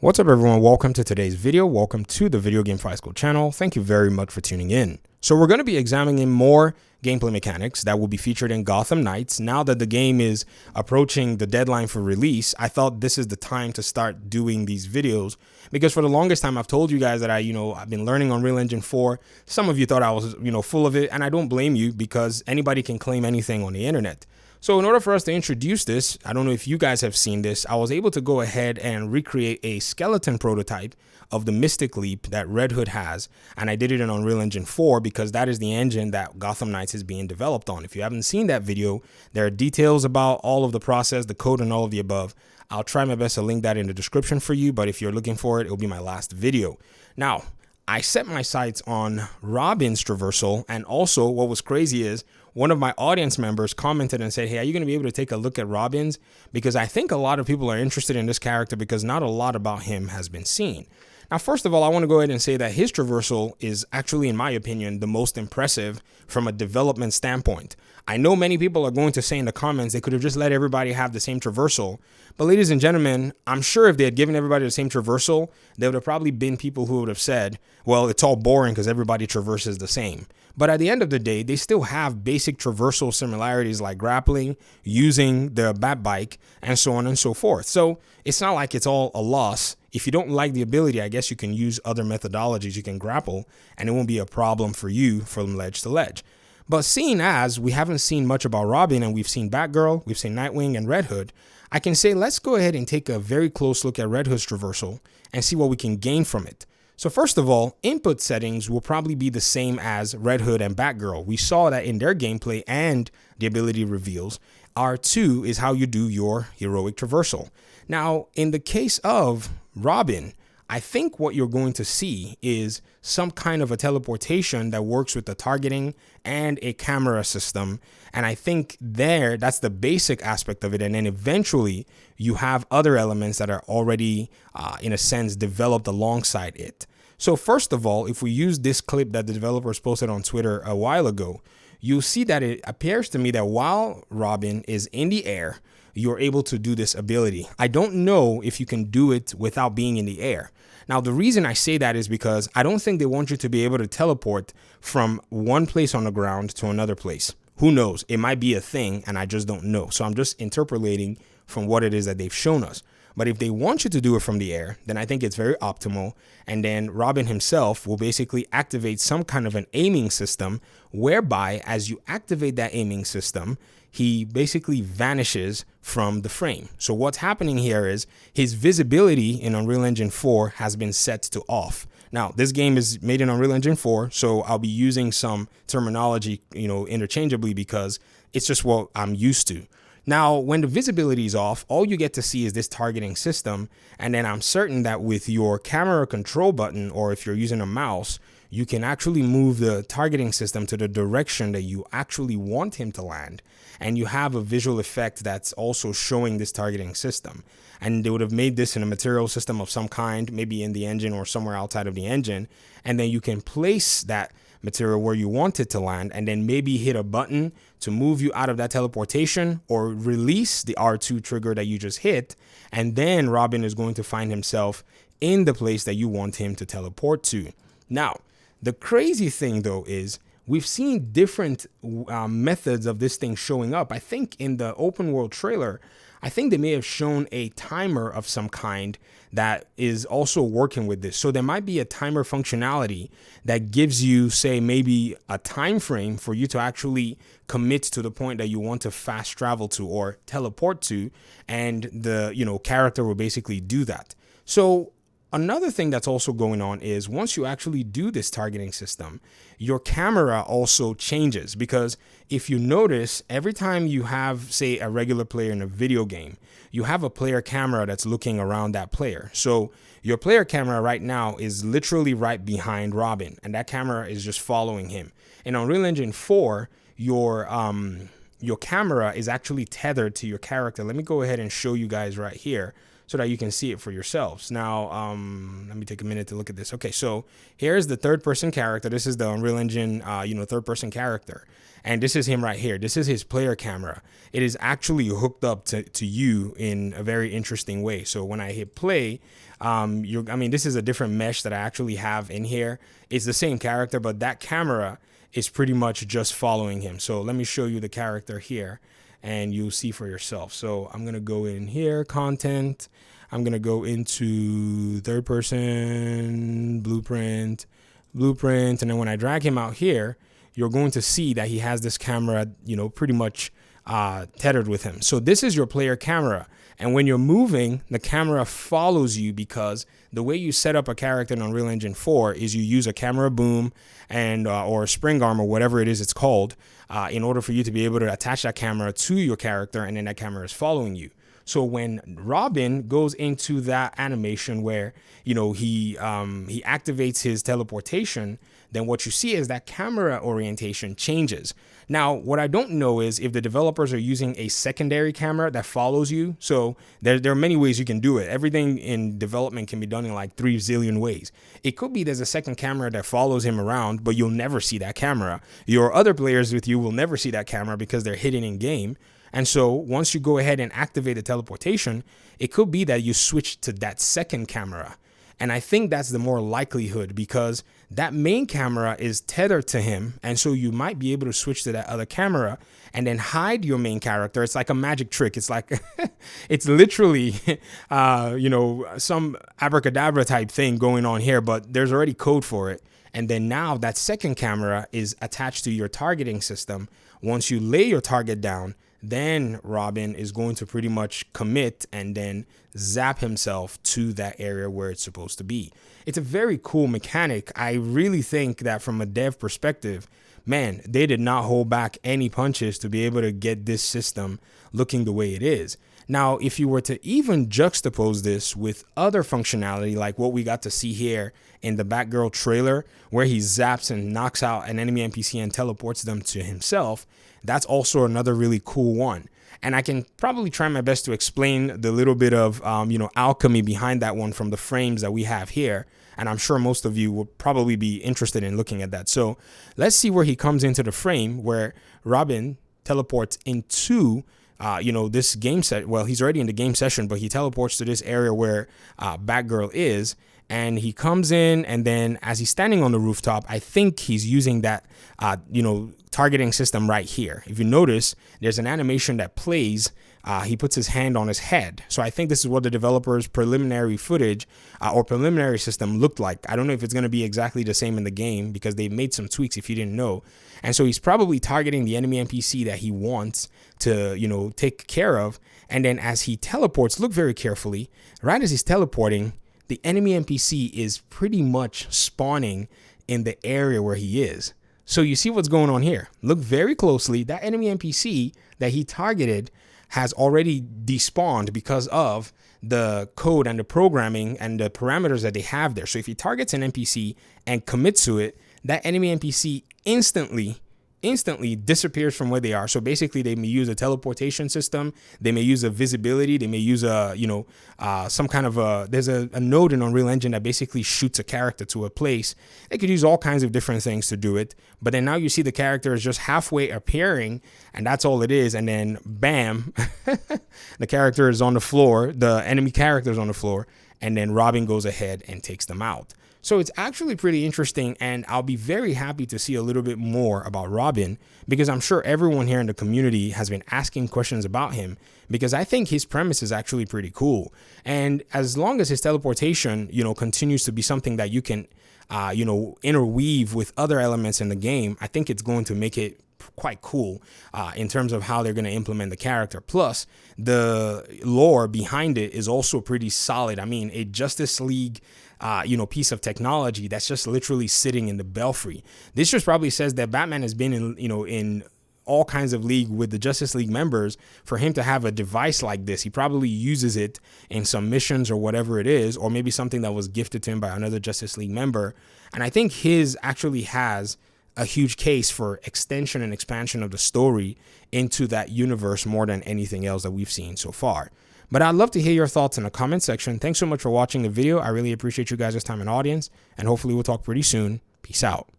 What's up everyone, welcome to today's video. Welcome to the VGFightSchool channel. Thank you very much for tuning in. So we're going to be examining more gameplay mechanics that will be featured in Gotham Knights. Now that the game is approaching the deadline for release, I thought this is the time to start doing these videos because for the longest time I've told you guys that I've been learning Unreal Engine 4. Some of you thought I was, full of it, and I don't blame you because anybody can claim anything on the internet. So in order for us to introduce this, I don't know if you guys have seen this, I was able to go ahead and recreate a skeleton prototype of the Mystic Leap that Red Hood has. And I did it in Unreal Engine 4 because that is the engine that Gotham Knights is being developed on. If you haven't seen that video, there are details about all of the process, the code, and all of the above. I'll try my best to link that in the description for you, but if you're looking for it, it'll be my last video. Now, I set my sights on Robin's Traversal, and also what was crazy is one of my audience members commented and said, hey, are you going to be able to take a look at Robin's? Because I think a lot of people are interested in this character because not a lot about him has been seen. Now, first of all, I want to go ahead and say that his traversal is actually, in my opinion, the most impressive from a development standpoint. I know many people are going to say in the comments they could have just let everybody have the same traversal. But ladies and gentlemen, I'm sure if they had given everybody the same traversal, there would have probably been people who would have said, well, it's all boring because everybody traverses the same. But at the end of the day, they still have basic traversal similarities like grappling, using the bat bike, and so on and so forth. So it's not like it's all a loss. If you don't like the ability, I guess you can use other methodologies. You can grapple, and it won't be a problem for you from ledge to ledge. But seeing as we haven't seen much about Robin and we've seen Batgirl, we've seen Nightwing and Red Hood, I can say let's go ahead and take a very close look at Red Hood's traversal and see what we can gain from it. So first of all, input settings will probably be the same as Red Hood and Batgirl. We saw that in their gameplay and the ability reveals. R2 is how you do your heroic traversal. Now, in the case of Robin, I think what you're going to see is some kind of a teleportation that works with the targeting and a camera system. And I think that's the basic aspect of it. And then eventually you have other elements that are already, in a sense, developed alongside it. So first of all, if we use this clip that the developers posted on Twitter a while ago, you'll see that it appears to me that while Robin is in the air, you're able to do this ability. I don't know if you can do it without being in the air. Now, the reason I say that is because I don't think they want you to be able to teleport from one place on the ground to another place. Who knows? It might be a thing and I just don't know. So I'm just interpolating from what it is that they've shown us. But if they want you to do it from the air, then I think it's very optimal. And then Robin himself will basically activate some kind of an aiming system whereby as you activate that aiming system, he basically vanishes from the frame. So what's happening here is his visibility in Unreal Engine 4 has been set to off. Now, this game is made in Unreal Engine 4, so I'll be using some terminology, interchangeably because it's just what I'm used to. Now, when the visibility is off, all you get to see is this targeting system. And then I'm certain that with your camera control button, or if you're using a mouse, you can actually move the targeting system to the direction that you actually want him to land. And you have a visual effect that's also showing this targeting system. And they would have made this in a material system of some kind, maybe in the engine or somewhere outside of the engine. And then you can place that material where you want it to land and then maybe hit a button to move you out of that teleportation or release the R2 trigger that you just hit. And then Robin is going to find himself in the place that you want him to teleport to. Now, the crazy thing though is we've seen different methods of this thing showing up. I think in the open world trailer, I think they may have shown a timer of some kind that is also working with this. So there might be a timer functionality that gives you, say, maybe a time frame for you to actually commit to the point that you want to fast travel to or teleport to, and the character will basically do that. So another thing that's also going on is once you actually do this targeting system, your camera also changes, because if you notice, every time you have, say, a regular player in a video game, you have a player camera that's looking around that player. So your player camera right now is literally right behind Robin, and that camera is just following him. In Unreal Engine 4, your camera is actually tethered to your character. Let me go ahead and show you guys right here. so that you can see it for yourselves. Now, let me take a minute to look at this. Okay, so here's the third person character. This is the Unreal Engine, third person character. And this is him right here. This is his player camera. It is actually hooked up to you in a very interesting way. So when I hit play, this is a different mesh that I actually have in here. It's the same character, but that camera is pretty much just following him. So let me show you the character here and you'll see for yourself. So I'm going to go in here, content. I'm going to go into third person, blueprint. And then when I drag him out here, you're going to see that he has this camera, pretty much tethered with him. So this is your player camera. And when you're moving, the camera follows you because the way you set up a character in Unreal Engine 4 is you use a camera boom and or a spring arm or whatever it is it's called in order for you to be able to attach that camera to your character, and then that camera is following you. So when Robin goes into that animation where, he activates his teleportation, then what you see is that camera orientation changes. Now, what I don't know is if the developers are using a secondary camera that follows you. So there are many ways you can do it. Everything in development can be done in like 3 zillion ways. It could be there's a second camera that follows him around, but you'll never see that camera. Your other players with you will never see that camera because they're hidden in game. And so once you go ahead and activate the teleportation, it could be that you switch to that second camera. And I think that's the more likelihood because that main camera is tethered to him. And so you might be able to switch to that other camera and then hide your main character. It's like a magic trick. It's like, it's literally, some abracadabra type thing going on here, but there's already code for it. And then now that second camera is attached to your targeting system. Once you lay your target down, then Robin is going to pretty much commit and then zap himself to that area where it's supposed to be. It's a very cool mechanic. I really think that from a dev perspective, man, they did not hold back any punches to be able to get this system looking the way it is. Now, if you were to even juxtapose this with other functionality, like what we got to see here in the Batgirl trailer, where he zaps and knocks out an enemy NPC and teleports them to himself, that's also another really cool one. And I can probably try my best to explain the little bit of, alchemy behind that one from the frames that we have here. And I'm sure most of you will probably be interested in looking at that. So let's see where he comes into the frame where Robin teleports into this game set. Well, he's already in the game session, but he teleports to this area where Batgirl is. And he comes in, and then as he's standing on the rooftop, I think he's using that, targeting system right here. If you notice, there's an animation that plays. He puts his hand on his head. So I think this is what the developer's preliminary footage or preliminary system looked like. I don't know if it's going to be exactly the same in the game because they've made some tweaks if you didn't know. And so he's probably targeting the enemy NPC that he wants to, take care of. And then as he teleports, look very carefully, right as he's teleporting, the enemy NPC is pretty much spawning in the area where he is. So you see what's going on here. Look very closely. That enemy NPC that he targeted has already despawned because of the code and the programming and the parameters that they have there. So if he targets an NPC and commits to it, that enemy NPC instantly disappears from where they are. So basically they may use a teleportation system. They may use a visibility. They may use some kind of there's a node in Unreal Engine that basically shoots a character to a place. They could use all kinds of different things to do it. But then now you see the character is just halfway appearing and that's all it is. And then bam, the character is on the floor. The enemy character is on the floor. And then Robin goes ahead and takes them out. So it's actually pretty interesting, and I'll be very happy to see a little bit more about Robin because I'm sure everyone here in the community has been asking questions about him because I think his premise is actually pretty cool. And as long as his teleportation, continues to be something that you can, interweave with other elements in the game, I think it's going to make it quite cool in terms of how they're going to implement the character. Plus, the lore behind it is also pretty solid. I mean, a Justice League piece of technology that's just literally sitting in the belfry. This just probably says that Batman has been in all kinds of league with the Justice League members for him to have a device like this. He probably uses it in some missions or whatever it is, or maybe something that was gifted to him by another Justice League member. And I think his actually has a huge case for extension and expansion of the story into that universe more than anything else that we've seen so far. But I'd love to hear your thoughts in the comment section. Thanks so much for watching the video. I really appreciate you guys' time and audience, and hopefully we'll talk pretty soon. Peace out.